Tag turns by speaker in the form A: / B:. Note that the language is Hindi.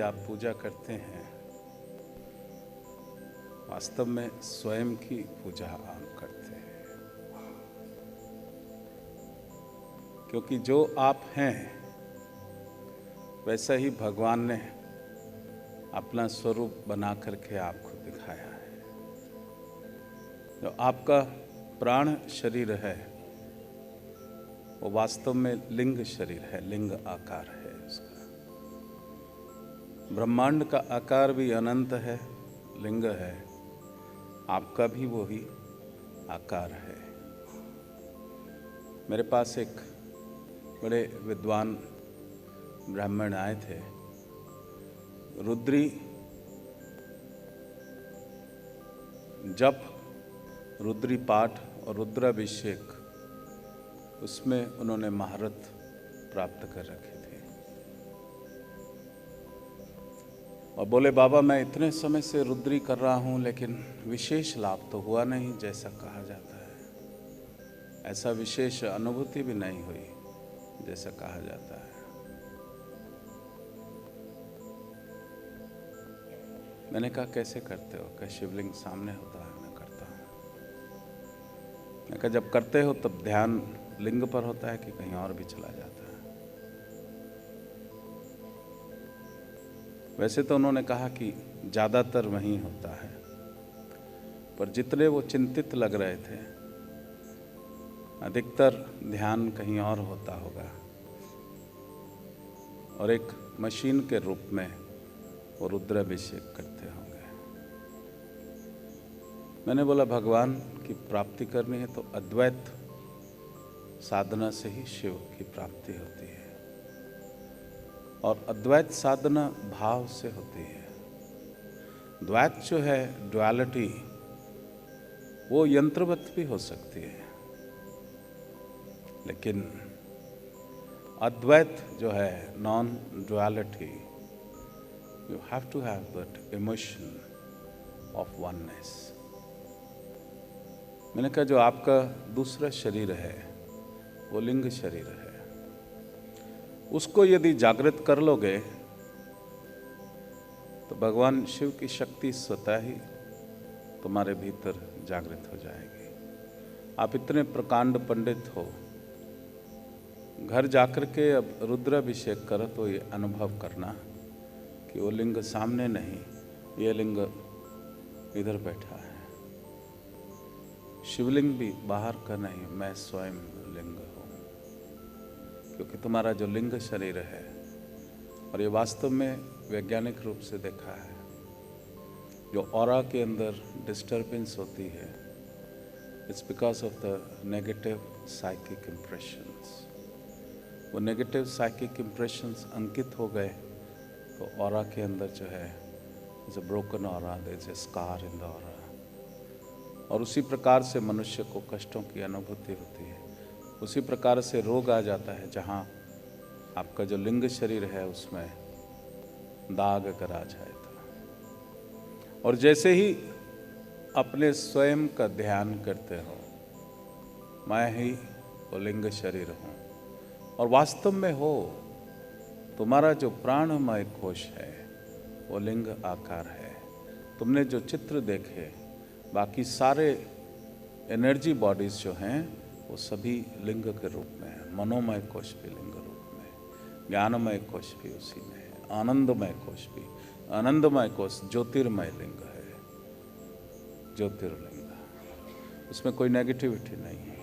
A: आप पूजा करते हैं, वास्तव में स्वयं की पूजा आप करते हैं, क्योंकि जो आप हैं वैसा ही भगवान ने अपना स्वरूप बना करके आपको दिखाया है। जो आपका प्राण शरीर है वो वास्तव में लिंग शरीर है, लिंग आकार है उसका। ब्रह्मांड का आकार भी अनंत है, लिंग है, आपका भी वही आकार है। मेरे पास एक बड़े विद्वान ब्राह्मण आए थे। रुद्री जप, रुद्री पाठ और रुद्राभिषेक, उसमें उन्होंने महारत प्राप्त कर रखी थी और बोले, बाबा मैं इतने समय से रुद्री कर रहा हूं लेकिन विशेष लाभ तो हुआ नहीं जैसा कहा जाता है, ऐसा विशेष अनुभूति भी नहीं हुई जैसा कहा जाता है। मैंने कहा कैसे करते हो? क्या शिवलिंग सामने होता है? मैं करता हूं। मैं कहा जब करते हो तब ध्यान लिंग पर होता है कि कहीं और भी चला जाता है? वैसे तो उन्होंने कहा कि ज़्यादातर वहीं होता है, पर जितने वो चिंतित लग रहे थे अधिकतर ध्यान कहीं और होता होगा और एक मशीन के रूप में वो रुद्राभिषेक करते होंगे। मैंने बोला भगवान की प्राप्ति करनी है तो अद्वैत साधना से ही शिव की प्राप्ति होती है और अद्वैत साधना भाव से होती है। द्वैत जो है, ड्युअलिटी, वो यंत्रवत भी हो सकती है, लेकिन अद्वैत जो है, non duality, you have to have that emotion of oneness. मैंने कहा जो आपका दूसरा शरीर है वो लिंग शरीर है, उसको यदि जागृत कर लोगे तो भगवान शिव की शक्ति स्वतः ही तुम्हारे भीतर जागृत हो जाएगी। आप इतने प्रकांड पंडित हो, घर जाकर के अब रुद्राभिषेक करो तो ये अनुभव करना कि वो लिंग सामने नहीं, ये लिंग इधर बैठा है। शिवलिंग भी बाहर का नहीं, मैं स्वयं लिंग हूँ, क्योंकि तुम्हारा जो लिंग शरीर है, और ये वास्तव में वैज्ञानिक रूप से देखा है, जो ऑरा के अंदर डिस्टर्बेंस होती है, it's because of the negative psychic impressions. वो नेगेटिव साइकिक इम्प्रेशंस अंकित हो गए तो ऑरा के अंदर जो है, it's a broken aura, there is a scar in the aura, और उसी प्रकार से मनुष्य को कष्टों की अनुभूति होती है। उसी प्रकार से रोग आ जाता है जहाँ आपका जो लिंग शरीर है उसमें दाग अगर आ जाए तो। और जैसे ही अपने स्वयं का ध्यान करते हो, मैं ही वो लिंग शरीर हूँ, और वास्तव में हो, तुम्हारा जो प्राणमय कोश है वो लिंग आकार है। तुमने जो चित्र देखे, बाकी सारे एनर्जी बॉडीज जो हैं वो सभी लिंग के रूप में है। मनोमय कोश भी लिंग रूप में, ज्ञानमय कोश भी उसी में है, आनंदमय कोश भी, आनंदमय कोश ज्योतिर्मय लिंग है, ज्योतिर्लिंग, उसमें कोई नेगेटिविटी नहीं है।